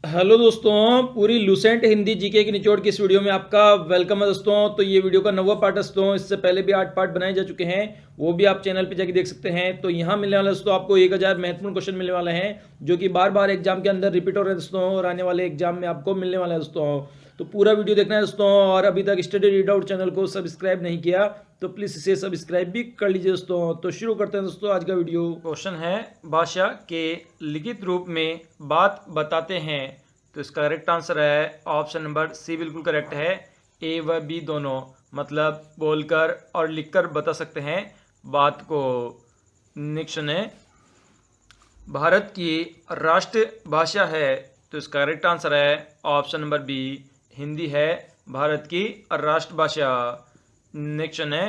Hello दोस्तों, पूरी Lucent Hindi GK की निचोड़ की इस वीडियो में आपका वेलकम है दोस्तों। तो ये वीडियो का 9वां पार्ट है दोस्तों। इससे पहले भी 8 पार्ट बनाए जा चुके हैं, वो भी आप चैनल पे जाके देख सकते हैं। तो यहाँ मिलने वाला दोस्तों आपको 1000 महत्वपूर्ण क्वेश्चन मिलने वाले हैं, जो कि बार बार एग्जाम के अंदर रिपीट हो रहे हैं दोस्तों, और आने वाले एग्जाम में आपको मिलने वाला है दोस्तों। तो पूरा वीडियो देखना है दोस्तों, और अभी तक स्टडी रीड आउट चैनल को सब्सक्राइब नहीं किया तो प्लीज़ इसे सब्सक्राइब भी कर लीजिए दोस्तों। तो शुरू करते हैं दोस्तों आज का वीडियो। क्वेश्चन है, भाषा के लिखित रूप में बात बताते हैं। तो इसका करेक्ट आंसर है ऑप्शन नंबर सी, बिल्कुल करेक्ट है। ए व बी दोनों, मतलब बोलकर और लिखकर बता सकते हैं बात को। नेक्स्ट है, भारत की राष्ट्र भाषा है। तो इसका करेक्ट आंसर है ऑप्शन नंबर बी, हिंदी है भारत की राष्ट्रभाषा। नेक्स्ट है,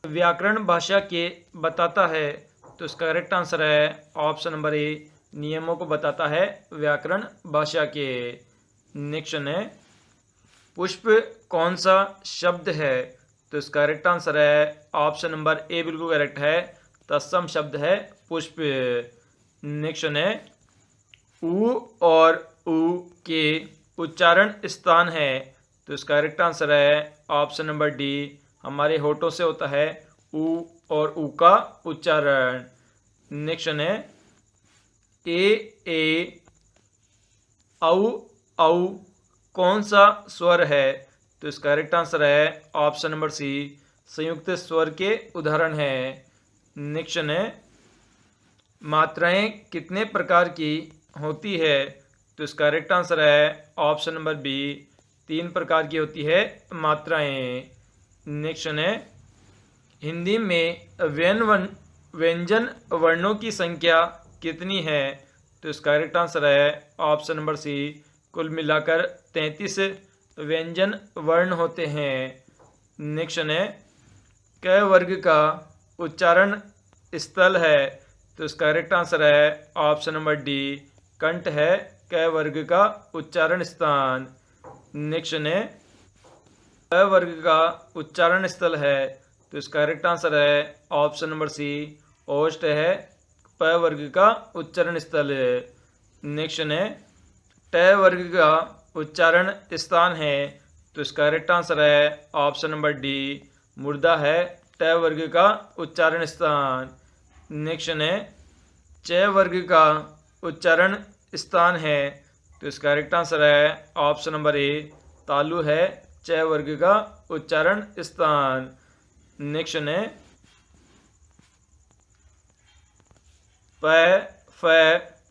व्याकरण भाषा के बताता है। तो इसका करेक्ट आंसर है ऑप्शन नंबर ए, नियमों को बताता है व्याकरण भाषा के। नेक्स्ट है, पुष्प कौन सा शब्द है। तो इसका करेक्ट आंसर है ऑप्शन नंबर ए, बिल्कुल करेक्ट है। तत्सम शब्द है पुष्प। नेक्स्ट है, उ और उ के उच्चारण स्थान है। तो इसका करेक्ट आंसर है ऑप्शन नंबर डी, हमारे होठों से होता है उ और उ का उच्चारण। नेक्स्ट है, ए औ औ कौन सा स्वर है। तो इसका करेक्ट आंसर है ऑप्शन नंबर सी, संयुक्त स्वर के उदाहरण है। नेक्स्ट है, मात्राएं कितने प्रकार की होती है। तो इसका करेक्ट आंसर है ऑप्शन नंबर बी, 3 प्रकार की होती है मात्राएं। नेक्स्ट है, हिंदी में व्यंजन वर्णों की संख्या कितनी है। तो इसका करेक्ट आंसर है ऑप्शन नंबर सी, कुल मिलाकर 33 व्यंजन वर्ण होते हैं। नेक्स्ट है, क वर्ग का उच्चारण स्थल है। तो इसका करेक्ट आंसर है ऑप्शन नंबर डी, कंठ है क वर्ग का उच्चारण स्थान। नेक्स्ट है, क वर्ग का उच्चारण स्थल है। तो इसका करेक्ट आंसर है ऑप्शन नंबर सी, ओष्ठ है प वर्ग का उच्चारण स्थल। नेक्स्ट है, ट वर्ग का उच्चारण स्थान है। तो इसका करेक्ट आंसर है ऑप्शन नंबर डी, मुर्दा है ट वर्ग का उच्चारण स्थान। नेक्स्ट है, च वर्ग का उच्चारण स्थान है। तो इसका करेक्ट आंसर है ऑप्शन नंबर ए, तालु है च वर्ग का उच्चारण स्थान। नेक्स्ट है, प फ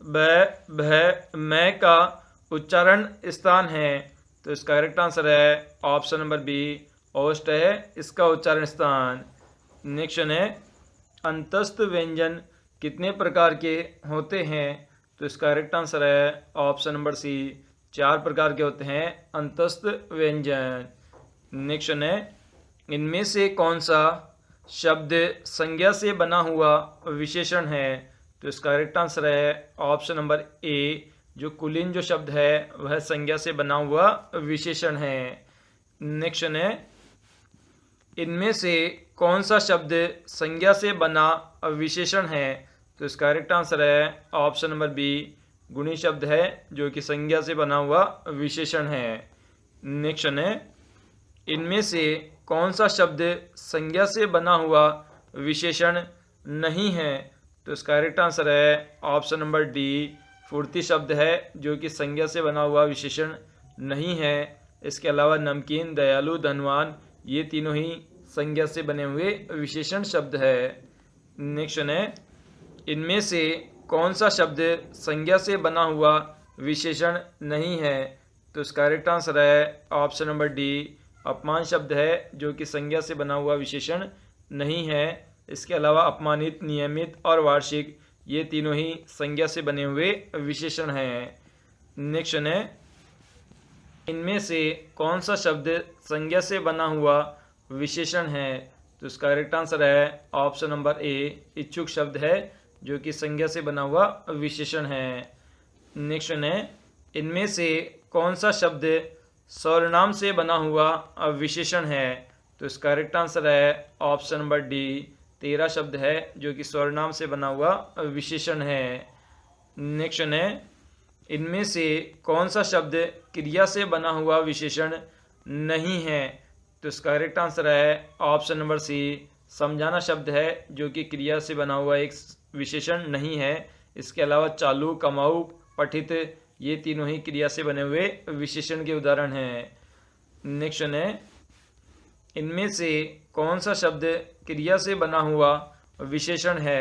ब भ म का उच्चारण स्थान है। तो इसका करेक्ट आंसर है ऑप्शन नंबर बी, ओष्ठ है इसका उच्चारण स्थान। नेक्स्ट है, अंतस्थ व्यंजन कितने प्रकार के होते हैं। तो इसका करेक्ट आंसर है ऑप्शन नंबर सी, 4 प्रकार के होते हैं अंतस्थ व्यंजन। नेक्स्ट है, इनमें से कौन सा शब्द संज्ञा से बना हुआ विशेषण है। तो इसका करेक्ट आंसर है ऑप्शन नंबर ए, जो कुलीन जो शब्द है वह संज्ञा से बना हुआ विशेषण है। नेक्स्ट है, इनमें से कौन सा शब्द संज्ञा से बना विशेषण है। तो इसका करेक्ट आंसर है ऑप्शन नंबर बी, गुणी शब्द है जो कि संज्ञा से बना हुआ विशेषण है। नेक्स्ट है, इनमें से कौन सा शब्द संज्ञा से बना हुआ विशेषण नहीं है। तो इसका करेक्ट आंसर है ऑप्शन नंबर डी, फुर्ती शब्द है जो कि संज्ञा से बना हुआ विशेषण नहीं है। इसके अलावा नमकीन, दयालु, धनवान, ये तीनों ही संज्ञा से बने हुए विशेषण शब्द है। नेक्स्ट है, इनमें से कौन सा शब्द संज्ञा से बना हुआ विशेषण नहीं है। तो इसका करेक्ट आंसर है ऑप्शन नंबर डी, अपमान शब्द है जो कि संज्ञा से बना हुआ विशेषण नहीं है। इसके अलावा अपमानित, नियमित और वार्षिक, ये तीनों ही संज्ञा से बने हुए विशेषण हैं। नेक्स्ट है, इनमें से कौन सा शब्द संज्ञा से बना हुआ विशेषण है। तो इसका करेक्ट आंसर है ऑप्शन नंबर ए, इच्छुक शब्द है जो कि संज्ञा से बना हुआ विशेषण है। नेक्स्ट है, इनमें से कौन सा शब्द सर्वनाम से बना हुआ विशेषण है। तो इसका करेक्ट आंसर है ऑप्शन नंबर डी, 13 शब्द है जो कि सर्वनाम से बना हुआ विशेषण है। नेक्स्ट है, इनमें से कौन सा शब्द क्रिया से बना हुआ विशेषण नहीं है? तो इसका करेक्ट आंसर है ऑप्शन नंबर सी, समझाना शब्द है जो कि क्रिया से बना हुआ एक विशेषण नहीं है। इसके अलावा चालू, कमाऊ, पठित, ये तीनों ही क्रिया से बने हुए विशेषण के उदाहरण हैं। नेक्स्ट है, इनमें से कौन सा शब्द क्रिया से बना हुआ विशेषण है?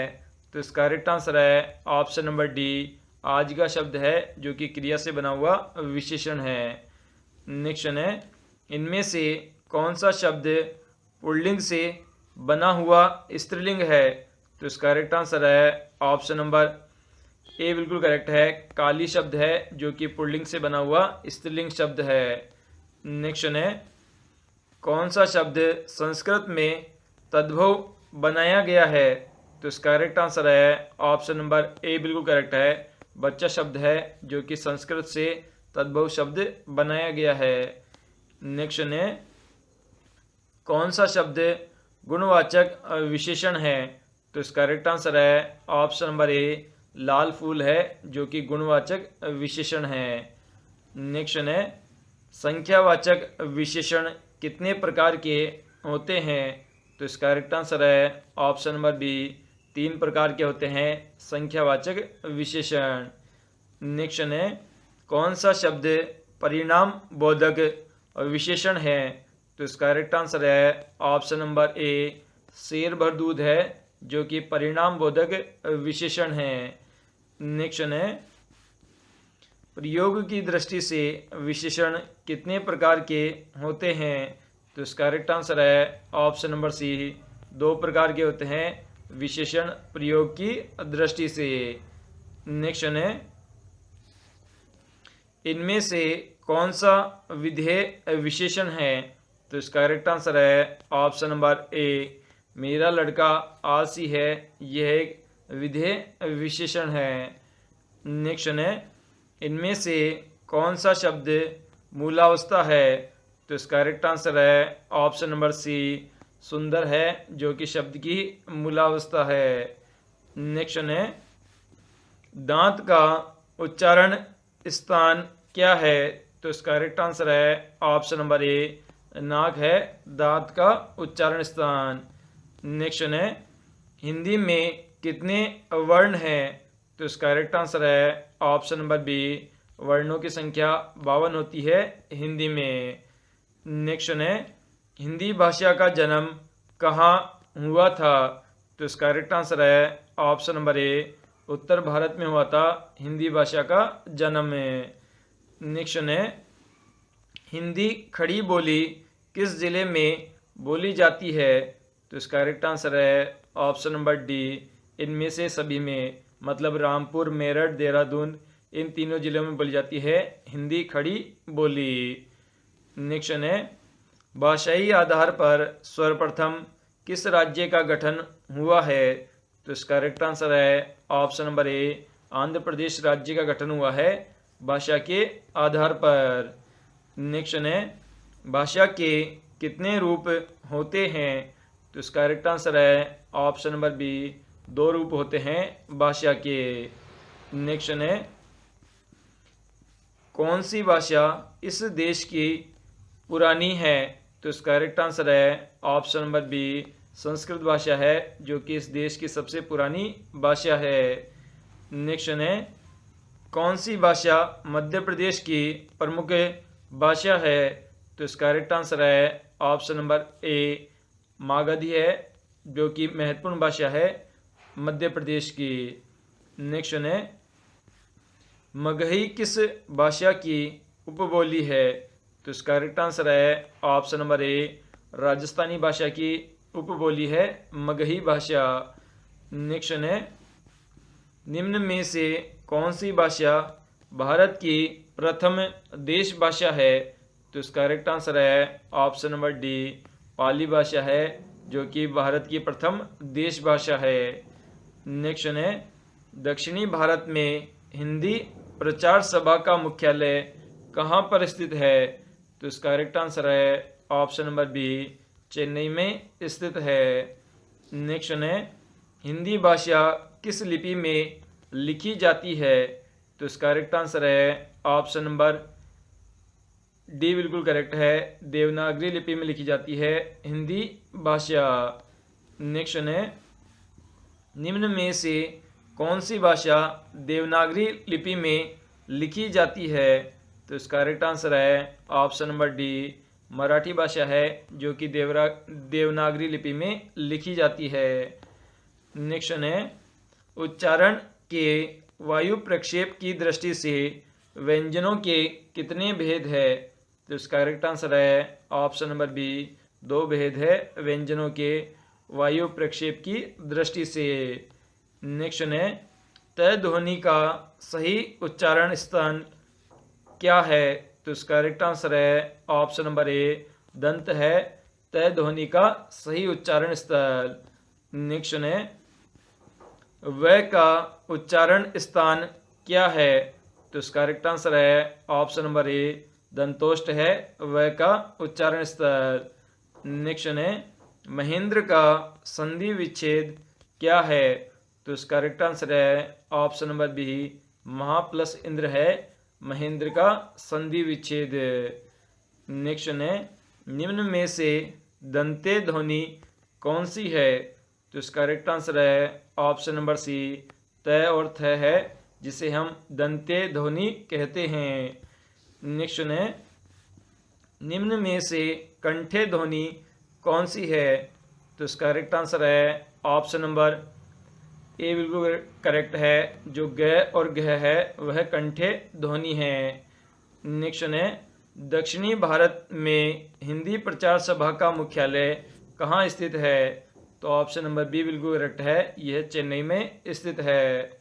तो इसका करेक्ट आंसर है ऑप्शन नंबर डी, आज का शब्द है जो कि क्रिया से बना हुआ विशेषण है। नेक्स्ट है, इनमें से कौन सा शब्द पुल्लिंग से बना हुआ स्त्रीलिंग है? तो इसका करेक्ट आंसर है ऑप्शन नंबर ए, बिल्कुल करेक्ट है। काली शब्द है जो कि पुल्लिंग से बना हुआ स्त्रीलिंग शब्द है। नेक्स्ट है, कौन सा शब्द संस्कृत में तद्भव बनाया गया है? तो इसका करेक्ट आंसर है ऑप्शन नंबर ए, बिल्कुल करेक्ट है। बच्चा शब्द है जो कि संस्कृत से तद्भव शब्द बनाया गया है। नेक्स्ट है, कौन सा शब्द गुणवाचक विशेषण है? तो इसका करेक्ट आंसर है ऑप्शन नंबर ए, लाल फूल है जो कि गुणवाचक विशेषण है। नेक्स्ट है, संख्यावाचक विशेषण कितने प्रकार के होते हैं? तो इसका करेक्ट आंसर है ऑप्शन नंबर बी, 3 प्रकार के होते हैं संख्यावाचक विशेषण। नेक्स्ट है, कौन सा शब्द परिणाम बोधक विशेषण है? तो इसका करेक्ट आंसर है ऑप्शन नंबर ए, शेर भर दूध है जो कि परिणाम बोधक विशेषण है। नेक्स्ट है, प्रयोग की दृष्टि से विशेषण कितने प्रकार के होते हैं? तो इसका करेक्ट आंसर है ऑप्शन नंबर सी, 2 प्रकार के होते हैं विशेषण प्रयोग की दृष्टि से। नेक्स्ट है, इनमें से कौन सा विधेय विशेषण है? तो इसका करेक्ट आंसर है ऑप्शन नंबर ए, मेरा लड़का आलसी है, यह एक विधेय विशेषण है। नेक्स्ट है, इनमें से कौन सा शब्द मूलावस्था है? तो इसका करेक्ट आंसर है ऑप्शन नंबर सी, सुंदर है जो कि शब्द की मूलावस्था है। नेक्स्ट है, दांत का उच्चारण स्थान क्या है? तो इसका करेक्ट आंसर है ऑप्शन नंबर ए, नाक है दांत का उच्चारण स्थान। नेक्स्ट है, हिंदी में कितने वर्ण हैं? तो इसका करेक्ट आंसर है ऑप्शन नंबर बी, वर्णों की संख्या 52 होती है हिंदी में। नेक्स्ट है, हिंदी भाषा का जन्म कहाँ हुआ था? तो इसका करेक्ट आंसर है ऑप्शन नंबर ए, उत्तर भारत में हुआ था हिंदी भाषा का जन्म है। नेक्स्ट है, हिंदी खड़ी बोली किस जिले में बोली जाती है? तो इसका करेक्ट आंसर है ऑप्शन नंबर डी, इनमें से सभी में, मतलब रामपुर, मेरठ, देहरादून, इन तीनों जिलों में बोली जाती है हिंदी खड़ी बोली। नेक्स्ट है, भाषाई आधार पर सर्वप्रथम किस राज्य का गठन हुआ है? तो इसका करेक्ट आंसर है option number A, Andhra Pradesh राज्य का गठन हुआ है भाषा के आधार पर। नेक्स्ट है, भाषा के कितने रूप होते हैं? तो इसका करेक्ट आंसर है ऑप्शन नंबर बी, 2 रूप होते हैं भाषा के। नेक्स्ट है, कौन सी भाषा इस देश की पुरानी है? तो इसका करेक्ट आंसर है ऑप्शन नंबर बी, संस्कृत भाषा है जो कि इस देश की सबसे पुरानी भाषा है। नेक्स्ट है, कौन सी भाषा मध्य प्रदेश की प्रमुख भाषा है? तो इसका करेक्ट आंसर है ऑप्शन नंबर ए, मागधी है जो कि महत्वपूर्ण भाषा है मध्य प्रदेश की। नेक्स्ट है, मगही किस भाषा की उपबोली है? तो इसका करेक्ट आंसर है ऑप्शन नंबर ए, राजस्थानी भाषा की उपबोली है मगही भाषा। नेक्स्ट है, निम्न में से कौन सी भाषा भारत की प्रथम देश भाषा है? तो इसका करेक्ट आंसर है ऑप्शन नंबर डी, पाली भाषा है जो कि भारत की प्रथम देश भाषा है। नेक्स्ट है, दक्षिणी भारत में हिंदी प्रचार सभा का मुख्यालय कहाँ पर स्थित है? तो इसका करेक्ट आंसर है ऑप्शन नंबर बी, चेन्नई में स्थित है। नेक्स्ट है, हिंदी भाषा किस लिपि में लिखी जाती है? तो इसका करेक्ट आंसर है ऑप्शन नंबर डी बिल्कुल करेक्ट है। देवनागरी लिपि में लिखी जाती है हिंदी भाषा। नेक्स्ट है, निम्न में से कौन सी भाषा देवनागरी लिपि में लिखी जाती है? तो इसका करेक्ट आंसर है ऑप्शन नंबर डी, मराठी भाषा है जो कि देवनागरी लिपि में लिखी जाती है। नेक्स्ट है, उच्चारण के वायु प्रक्षेप की दृष्टि से व्यंजनों के कितने भेद है? तो इसका करेक्ट आंसर है ऑप्शन नंबर बी, 2 भेद है व्यंजनों के वायु प्रक्षेप की दृष्टि से। नेक्स्ट है, तय ध्वनि का सही उच्चारण स्थान क्या है? तो इसका करेक्ट आंसर है ऑप्शन नंबर ए, दंत है तय ध्वनि का सही उच्चारण स्थल। नेक्स्ट है, व का उच्चारण स्थान क्या है? तो इसका करेक्ट आंसर है ऑप्शन नंबर ए, दंतोष्ठ है व का उच्चारण स्थल। नेक्स्ट है, महेंद्र का संधि विच्छेद क्या है? तो इसका करेक्ट आंसर है ऑप्शन नंबर बी, महा प्लस इंद्र है महेंद्र का संधि विच्छेद। नेक्स्ट है, निम्न में से दंते ध्वनि कौन सी है? तो इसका करेक्ट आंसर है ऑप्शन नंबर सी, तय और थ है जिसे हम दंते ध्वनि कहते हैं। नेक्स्ट है, निम्न में से कंठे ध्वनि कौन सी है? तो इसका करेक्ट आंसर है ऑप्शन नंबर ए बिल्कुल करेक्ट है, जो ग और घ है वह कंठे ध्वनि है। नेक्स्ट है, दक्षिणी भारत में हिंदी प्रचार सभा का मुख्यालय कहाँ स्थित है? तो ऑप्शन नंबर बी बिल्कुल करेक्ट है, यह चेन्नई में स्थित है।